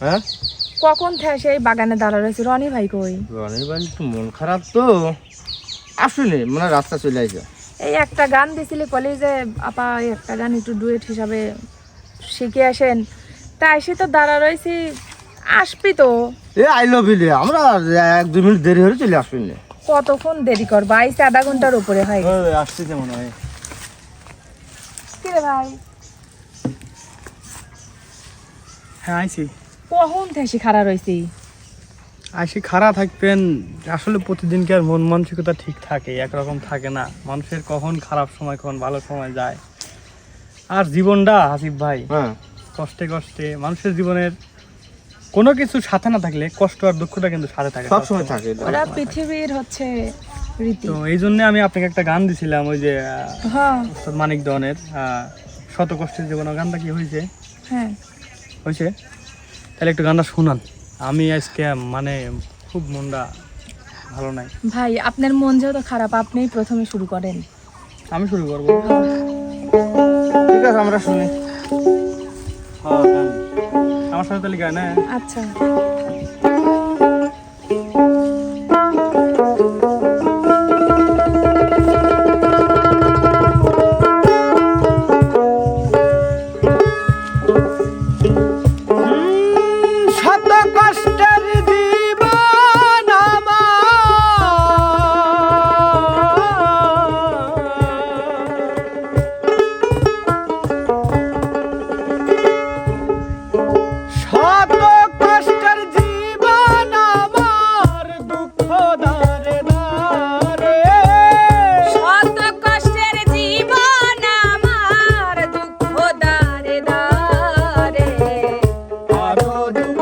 হ্যাঁ কখন থেকে সেই বাগানে দাঁড়া রয়েছে। রনি ভাই কই? রনি ভাই একটু মন খারাপ তো আসলে মানে রাস্তা চলে আসে। এই একটা গান দিছিলি কলেজে আপা, একটা গান একটু ডুয়েট হিসাবে শিখে আসেন। তা এসে তো দাঁড়া রয়েছি, আসবি তো? এ আই লাভ ইউ আমরা 1-2 মিনিট দেরি হলে চলে আসবেন না। কতক্ষণ দেরি করবো? আইসে আধা ঘন্টার উপরে হয়। আসছে যেমন হয়। কি রে ভাই? হ্যাঁ আইসি। কখন থেকে খাড়া রয়েছি? আইসি খাড়া থাকবেন, আসলে প্রতিদিনকার মন মানসিকতা ঠিক থাকে, একরকম থাকে না। মানুষের কখন খারাপ সময় কখন ভালো সময় যায়। আর জীবনটা হাসিফ ভাই, হ্যাঁ কষ্টে কষ্টে মানুষের জীবনের কোনো কিছু সাথে না থাকলে কষ্ট আর দুঃখটা কিন্তু সাথে থাকে সব সময় থাকে। ওরা পৃথিবীর হচ্ছে রীতি। তো এই জন্য আমি আপনাকে একটা গান দিছিলাম, ওই যে হ্যাঁ উস্তাদ মানিক দনের শত কষ্টের জীবন। গানটা কি হয়েছে? হ্যাঁ হয়েছে? তাহলে একটু গানটা শুনান। আমি আজকে মানে খুব মনটা ভালো নাই। ভাই, আপনার মন যেহেতু খারাপ, আপনিই প্রথমে শুরু করেন। আমি শুরু করবো। ঠিক আছে আমরা শুনি। হ্যাঁ গান আমার সাথে তাহলে গান। হ্যাঁ আচ্ছা। শত কষ্টের জীবন শত কষ্টের জীবন আমার দুঃখ দারে দারে শত কষ্টের জীবন আমার দুঃখ দারে দারে। আরো দুঃখ